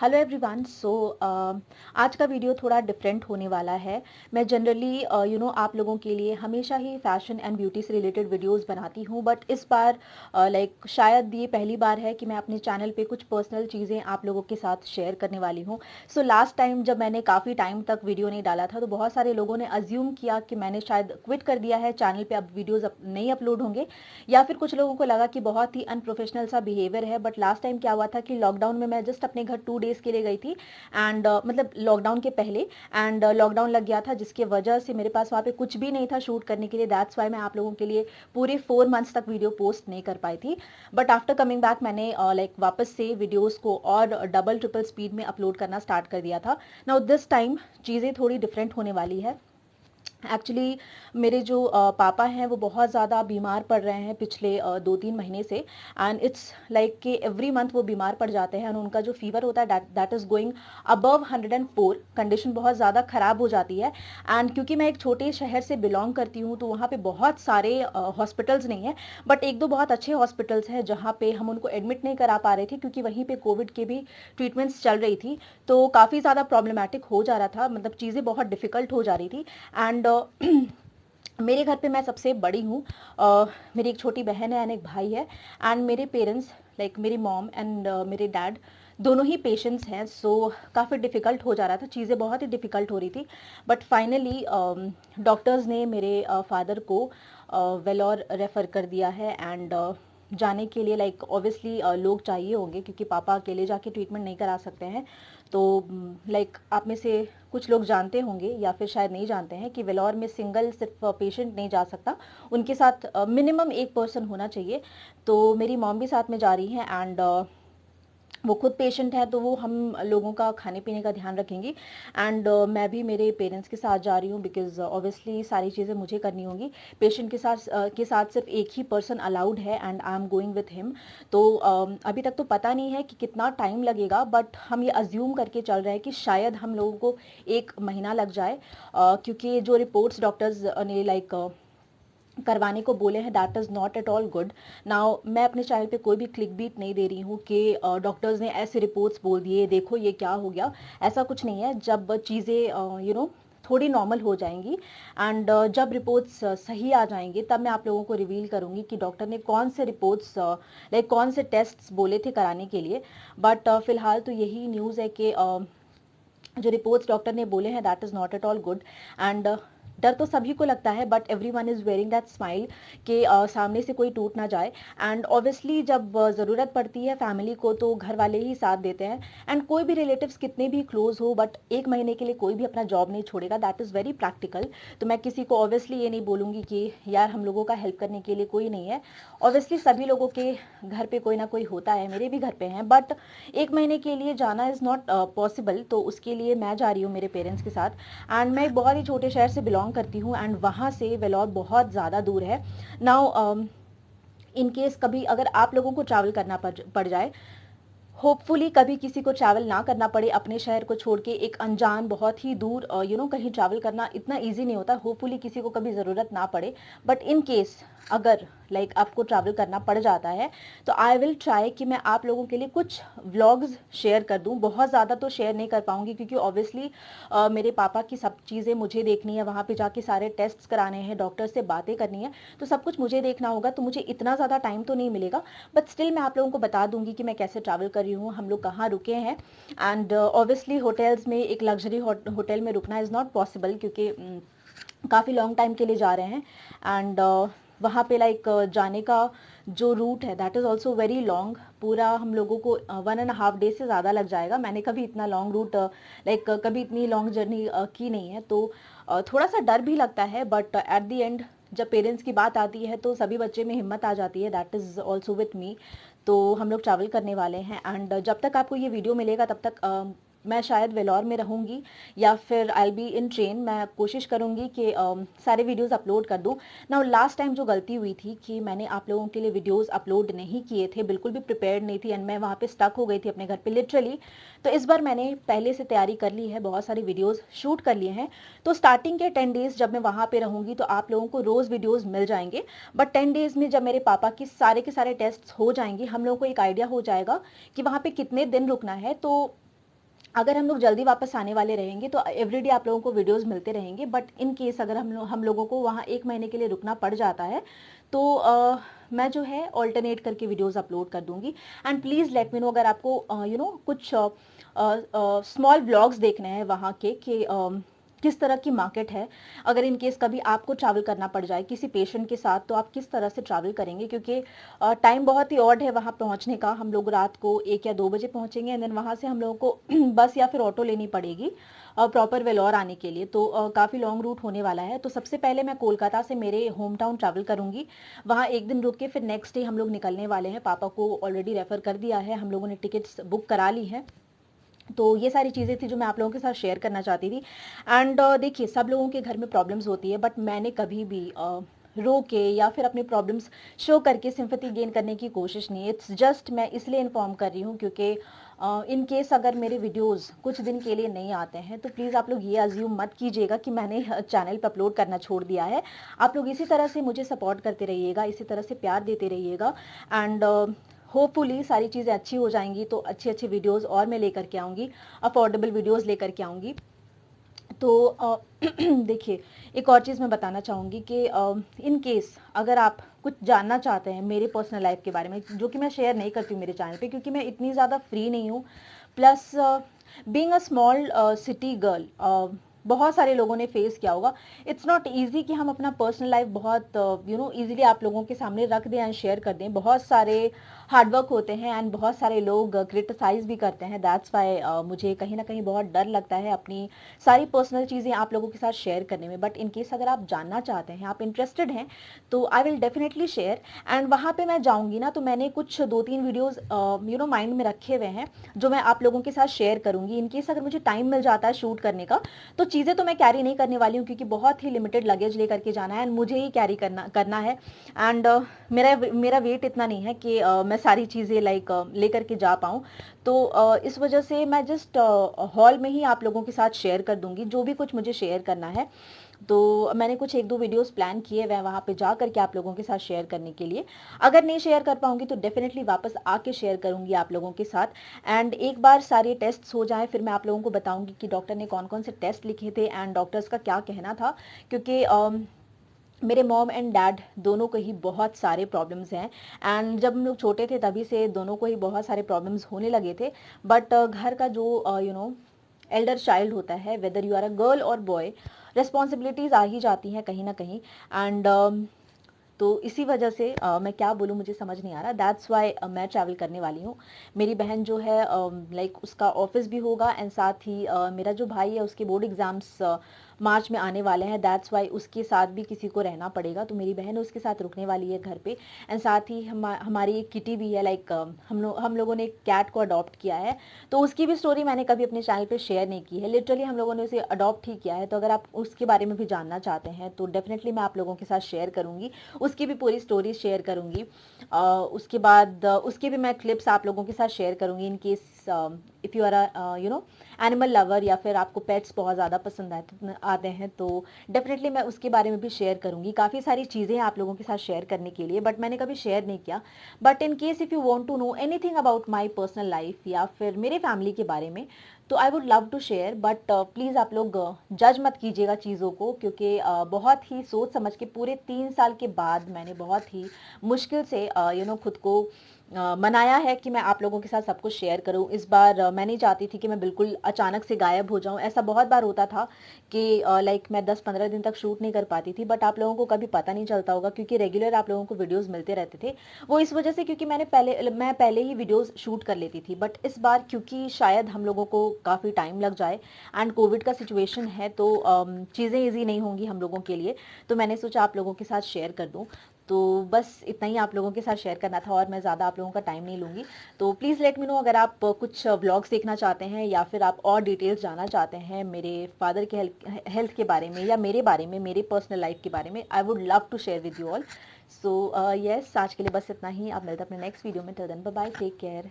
Hello everyone. आज का video थोड़ा डिफरेंट होने वाला है। मैं जनरली आप लोगों के लिए हमेशा ही फैशन एंड ब्यूटी से रिलेटेड वीडियोस बनाती हूँ, बट इस बार शायद ये पहली बार है कि मैं अपने चैनल पे कुछ पर्सनल चीज़ें आप लोगों के साथ शेयर करने वाली हूँ। लास्ट टाइम जब मैंने काफ़ी टाइम तक वीडियो नहीं डाला था तो बहुत सारे लोगों ने अज्यूम किया कि मैंने शायद क्विट कर दिया है, चैनल पे अब वीडियोज़ नहीं अपलोड होंगे, या फिर कुछ लोगों को लगा कि बहुत ही अनप्रोफेशनल सा बिहेवियर है। बट लास्ट टाइम क्या हुआ था कि लॉकडाउन में मैं जस्ट अपने घर 2 डेज के लिए गई थी, एंड मतलब लॉकडाउन के पहले, एंड लॉकडाउन लग गया था जिसकी वजह से मेरे पास वहाँ पे कुछ भी नहीं था शूट करने के लिए। दैट्स वाई मैं आप लोगों के लिए पूरे 4 मंथ्स तक वीडियो पोस्ट नहीं कर पाई थी। बट आफ्टर कमिंग बैक मैंने वापस से वीडियोस को और डबल ट्रिपल स्पीड में अपलोड करना स्टार्ट कर दिया था। नाउ दिस टाइम चीज़ें थोड़ी डिफरेंट होने वाली है। एक्चुअली मेरे जो पापा हैं वो बहुत ज़्यादा बीमार पड़ रहे हैं पिछले 2-3 महीने से, एंड इट्स लाइक कि एवरी मंथ वो बीमार पड़ जाते हैं, और उनका जो फीवर होता है that is going above 104। Condition बहुत ज़्यादा ख़राब हो जाती है। एंड क्योंकि मैं एक छोटे शहर से बिलोंग करती हूँ तो वहाँ पे बहुत सारे हॉस्पिटल्स नहीं हैं, बट एक दो बहुत अच्छे हॉस्पिटल्स हैं जहाँ पे हम उनको एडमिट नहीं करा पा रहे थे क्योंकि वहीं पे कोविड के भी ट्रीटमेंट्स चल रही थी। तो काफ़ी ज़्यादा प्रॉब्लमेटिक हो जा रहा था, मतलब चीज़ें बहुत डिफ़िकल्ट हो जा रही थी। एंड मेरे घर पे मैं सबसे बड़ी हूँ। मेरी एक छोटी बहन है एंड एक भाई है, एंड मेरे पेरेंट्स लाइक मेरी मॉम एंड मेरे डैड दोनों ही पेशेंट्स हैं। काफ़ी डिफ़िकल्ट हो जा रहा था, चीज़ें बहुत ही डिफ़िकल्ट हो रही थी। बट फाइनली डॉक्टर्स ने मेरे फादर को वेलोर रेफ़र कर दिया है, एंड जाने के लिए ऑब्वियसली लोग चाहिए होंगे क्योंकि पापा अकेले जाके ट्रीटमेंट नहीं करा सकते हैं। तो आप में से कुछ लोग जानते होंगे या फिर शायद नहीं जानते हैं कि वेलोर में सिंगल सिर्फ पेशेंट नहीं जा सकता, उनके साथ मिनिमम एक पर्सन होना चाहिए। तो मेरी मॉम भी साथ में जा रही हैं, एंड वो खुद पेशेंट है तो वो हम लोगों का खाने पीने का ध्यान रखेंगी। एंड मैं भी मेरे पेरेंट्स के साथ जा रही हूँ बिकॉज ऑब्वियसली सारी चीज़ें मुझे करनी होंगी। पेशेंट के साथ सिर्फ एक ही पर्सन अलाउड है, and I am going with him. तो अभी तक तो पता नहीं है कि कितना टाइम लगेगा, बट हम ये अज्यूम करके चल रहे हैं कि शायद हम लोगों को 1 महीना लग जाए, क्योंकि जो रिपोर्ट्स डॉक्टर्स ने करवाने को बोले हैं that is not at all good. Now मैं अपने चैनल पे कोई भी क्लिक बीट नहीं दे रही हूँ कि डॉक्टर्स ने ऐसे रिपोर्ट्स बोल दिए, देखो ये क्या हो गया। ऐसा कुछ नहीं है। जब चीज़ें थोड़ी नॉर्मल हो जाएंगी एंड जब रिपोर्ट्स सही आ जाएंगे तब मैं आप लोगों को रिवील करूंगी कि डॉक्टर ने कौन से रिपोर्ट्स कौन से टेस्ट्स बोले थे कराने के लिए। बट फिलहाल तो यही न्यूज़ है कि जो रिपोर्ट्स डॉक्टर ने बोले हैं that is not at all good. And डर तो सभी को लगता है, but every one is wearing that smile कि सामने से कोई टूट ना जाए। एंड ऑब्वियसली जब ज़रूरत पड़ती है फैमिली को तो घर वाले ही साथ देते हैं। एंड कोई भी रिलेटिव्स कितने भी क्लोज हो, बट 1 महीने के लिए कोई भी अपना जॉब नहीं छोड़ेगा, दैट इज़ वेरी प्रैक्टिकल। तो मैं किसी को ऑब्वियसली ये नहीं बोलूँगी कि यार हम लोगों का हेल्प करने के लिए कोई नहीं है। ऑब्वियसली सभी लोगों के घर पे कोई ना कोई होता है, मेरे भी घर पे हैं, बट 1 महीने के लिए जाना इज़ नॉट पॉसिबल। तो उसके लिए मैं जा रही हूँ मेरे पेरेंट्स के साथ। एंड मैं एक बहुत ही छोटे शहर से बिलोंग करती हूँ, एंड वहाँ से वेलोर बहुत ज़्यादा दूर है। नाउ इन केस कभी अगर आप लोगों को ट्रैवल करना पड़ जाए, होपफुली कभी किसी को ट्रैवल ना करना पड़े अपने शहर को छोड़ के एक अनजान बहुत ही दूर कहीं ट्रैवल करना इतना इजी नहीं होता। होपफुली किसी को कभी ज़रूरत ना पड़े, बट इन केस अगर आपको ट्रैवल करना पड़ जाता है तो आई विल ट्राई कि मैं आप लोगों के लिए कुछ व्लॉग्स शेयर कर दूं। बहुत ज़्यादा तो शेयर नहीं कर पाऊंगी क्योंकि ऑब्वियसली मेरे पापा की सब चीज़ें मुझे देखनी है, वहाँ पे जाके सारे टेस्ट कराने हैं, डॉक्टर से बातें करनी है, तो सब कुछ मुझे देखना होगा, तो मुझे इतना ज़्यादा टाइम तो नहीं मिलेगा। बट स्टिल मैं आप लोगों को बता दूंगी कि मैं कैसे ट्रैवल कर रही हूँ, हम लोग कहाँ रुके हैं। एंड ऑब्वियसली होटल्स में एक लग्जरी होटल में रुकना इज़ नॉट पॉसिबल क्योंकि काफ़ी लॉन्ग टाइम के लिए जा रहे हैं। एंड वहाँ पे जाने का जो रूट है that is also very long. पूरा हम लोगों को 1.5 डे से ज़्यादा लग जाएगा। मैंने कभी इतना लॉन्ग रूट कभी इतनी लॉन्ग जर्नी की नहीं है, तो थोड़ा सा डर भी लगता है, बट एट द एंड जब पेरेंट्स की बात आती है तो सभी बच्चे में हिम्मत आ जाती है। That is also with me. तो हम लोग ट्रैवल करने वाले हैं, एंड जब तक आपको ये वीडियो मिलेगा तब तक मैं शायद वेलोर में रहूँगी या फिर आई बी इन ट्रेन। मैं कोशिश करूँगी कि सारे वीडियोस अपलोड कर दूँ। नाउ लास्ट टाइम जो गलती हुई थी कि मैंने आप लोगों के लिए वीडियोस अपलोड नहीं किए थे, बिल्कुल भी प्रिपेयर्ड नहीं थी, एंड मैं वहाँ पे स्टक हो गई थी अपने घर पे लिटरली। तो इस बार मैंने पहले से तैयारी कर ली है, बहुत सारे वीडियोज़ शूट कर लिए हैं। तो स्टार्टिंग के 10 डेज़ जब मैं वहाँ पर रहूँगी तो आप लोगों को रोज़ वीडियोज़ मिल जाएंगे। बट 10 डेज़ में जब मेरे पापा की सारे के सारे टेस्ट हो जाएंगे, हम लोगों को एक आइडिया हो जाएगा कि वहाँ पे कितने दिन रुकना है। तो अगर हम लोग जल्दी वापस आने वाले रहेंगे तो एवरीडे आप लोगों को वीडियोस मिलते रहेंगे, बट इन केस अगर हम लोगों को वहाँ 1 महीने के लिए रुकना पड़ जाता है तो मैं जो है ऑल्टरनेट करके वीडियोस अपलोड कर दूंगी। And please let me know अगर आपको कुछ स्मॉल व्लॉग्स देखने हैं वहाँ के कि किस तरह की मार्केट है। अगर इन केस कभी आपको ट्रैवल करना पड़ जाए किसी पेशेंट के साथ तो आप किस तरह से ट्रैवल करेंगे, क्योंकि टाइम बहुत ही ऑड है वहाँ पहुँचने का। हम लोग रात को 1 या 2 बजे पहुँचेंगे एंड देन वहाँ से हम लोगों को बस या फिर ऑटो लेनी पड़ेगी प्रॉपर वेलोर आने के लिए। तो काफ़ी लॉन्ग रूट होने वाला है। तो सबसे पहले मैं कोलकाता से मेरे होम टाउन ट्रैवल करूंगी, वहाँ 1 दिन रुक के फिर नेक्स्ट डे हम लोग निकलने वाले हैं। पापा को ऑलरेडी रेफर कर दिया है, हम लोगों ने टिकट्स बुक करा ली है। तो ये सारी चीज़ें थी जो मैं आप लोगों के साथ शेयर करना चाहती थी। एंड देखिए, सब लोगों के घर में प्रॉब्लम्स होती है, बट मैंने कभी भी रो के या फिर अपनी प्रॉब्लम्स शो करके सिंपैथी गेन करने की कोशिश नहीं। इट्स जस्ट मैं इसलिए इन्फॉर्म कर रही हूँ क्योंकि इन केस अगर मेरे वीडियोस कुछ दिन के लिए नहीं आते हैं तो प्लीज़ आप लोग ये अज्यूम मत कीजिएगा कि मैंने चैनल पर अपलोड करना छोड़ दिया है। आप लोग इसी तरह से मुझे सपोर्ट करते रहिएगा, इसी तरह से प्यार देते रहिएगा। एंड होपफुली सारी चीज़ें अच्छी हो जाएंगी तो अच्छी अच्छी वीडियोस और मैं लेकर के आऊँगी, अफोर्डेबल वीडियोस लेकर के आऊँगी। तो देखिए, एक और चीज़ मैं बताना चाहूँगी कि इन केस अगर आप कुछ जानना चाहते हैं मेरे पर्सनल लाइफ के बारे में, जो कि मैं शेयर नहीं करती हूँ मेरे चैनल पे क्योंकि मैं इतनी ज़्यादा फ्री नहीं हूँ। Plus being a small city girl, बहुत सारे लोगों ने फेस किया होगा। इट्स नॉट ईजी कि हम अपना पर्सनल लाइफ बहुत ईजिली आप लोगों के सामने रख दें एंड शेयर कर दें। बहुत सारे हार्डवर्क होते हैं एंड बहुत सारे लोग क्रिटिसाइज भी करते हैं। दैट्स वाई मुझे कहीं ना कहीं बहुत डर लगता है अपनी सारी पर्सनल चीज़ें आप लोगों के साथ शेयर करने में। बट इन केस अगर आप जानना चाहते हैं, आप इंटरेस्टेड हैं, तो I will definitely share. And वहाँ पे मैं जाऊँगी ना तो मैंने कुछ 2-3 वीडियोज़ माइंड में रखे हुए हैं जो मैं आप लोगों के साथ शेयर करूँगी। इन केस अगर मुझे टाइम मिल जाता है शूट करने का तो चीज़ें तो मैं कैरी नहीं करने वाली हूँ क्योंकि बहुत ही लिमिटेड लगेज लेकर के जाना है एंड मुझे ही कैरी करना है। एंड मेरा वेट इतना नहीं है कि मैं सारी चीज़ें लेकर के जा पाऊँ। तो इस वजह से मैं जस्ट हॉल में ही आप लोगों के साथ शेयर कर दूंगी जो भी कुछ मुझे शेयर करना है। तो मैंने कुछ 1-2 वीडियोस प्लान किए हुए हैं वहाँ पे जा करके आप लोगों के साथ शेयर करने के लिए। अगर नहीं शेयर कर पाऊंगी तो डेफिनेटली वापस आके शेयर करूंगी आप लोगों के साथ। एंड एक बार सारे टेस्ट हो जाएं फिर मैं आप लोगों को बताऊंगी कि डॉक्टर ने कौन कौन से टेस्ट लिखे थे एंड डॉक्टर्स का क्या कहना था। क्योंकि मेरे मॉम एंड डैड दोनों को ही बहुत सारे प्रॉब्लम्स हैं एंड जब हम लोग छोटे थे तभी से दोनों को ही बहुत सारे प्रॉब्लम्स होने लगे थे। बट घर का जो एल्डर चाइल्ड होता है, whether you are a girl और बॉय, रिस्पॉन्सिबिलिटीज आ ही जाती हैं कहीं ना कहीं। एंड तो इसी वजह से मैं क्या बोलूँ मुझे समझ नहीं आ रहा। दैट्स वाई मैं ट्रैवल करने वाली हूँ। मेरी बहन जो है उसका ऑफिस भी होगा एंड साथ ही मेरा जो भाई है उसके बोर्ड एग्जाम्स मार्च में आने वाले हैं। दैट्स वाई उसके साथ भी किसी को रहना पड़ेगा, तो मेरी बहन उसके साथ रुकने वाली है घर पे। एंड साथ ही हमारी एक किटी भी है, हम लोगों ने एक कैट को अडॉप्ट किया है। तो उसकी भी स्टोरी मैंने कभी अपने चैनल पे शेयर नहीं की है। लिटरली हम लोगों ने उसे अडॉप्ट ही किया है। तो अगर आप उसके बारे में भी जानना चाहते हैं तो डेफिनेटली मैं आप लोगों के साथ शेयर करूंगी, उसकी भी पूरी स्टोरी शेयर करूंगी। उसके बाद उसके भी मैं क्लिप्स आप लोगों के साथ शेयर करूंगी in case if you are animal lover या फिर आपको पेट्स बहुत ज़्यादा पसंद आते हैं तो डेफिनेटली मैं उसके बारे में भी शेयर करूंगी। काफ़ी सारी चीज़ें हैं आप लोगों के साथ शेयर करने के लिए बट मैंने कभी शेयर नहीं किया। But in case if you want to know anything about my personal life या फिर मेरे फैमिली के बारे में तो I would love to share. But please आप लोग जज मत कीजिएगा चीज़ों को, क्योंकि बहुत ही सोच समझ के पूरे 3 साल के बाद मैंने बहुत ही मुश्किल से खुद को मनाया है कि मैं आप लोगों के साथ सब कुछ शेयर करूं। इस बार मैं नहीं चाहती थी कि मैं बिल्कुल अचानक से गायब हो जाऊं। ऐसा बहुत बार होता था कि मैं 10-15 दिन तक शूट नहीं कर पाती थी, बट आप लोगों को कभी पता नहीं चलता होगा क्योंकि रेगुलर आप लोगों को वीडियोस मिलते रहते थे। वो इस वजह से क्योंकि मैं पहले ही वीडियोस शूट कर लेती थी। बट इस बार क्योंकि शायद हम लोगों को काफ़ी टाइम लग जाए एंड कोविड का सिचुएशन है तो चीज़ें ईजी नहीं होंगी हम लोगों के लिए, तो मैंने सोचा आप लोगों के साथ शेयर कर दूं। तो बस इतना ही आप लोगों के साथ शेयर करना था और मैं ज़्यादा आप लोगों का टाइम नहीं लूँगी। तो प्लीज़ लेट मी नो अगर आप कुछ व्लॉग्स देखना चाहते हैं या फिर आप और डिटेल्स जानना चाहते हैं मेरे फादर के हेल्थ के बारे में या मेरे बारे में, मेरे पर्सनल लाइफ के बारे में। I would love to share with you all. So yes, आज के लिए बस इतना ही। आप मिलते हैं अपने नेक्स्ट वीडियो में। Till then bye bye, take care.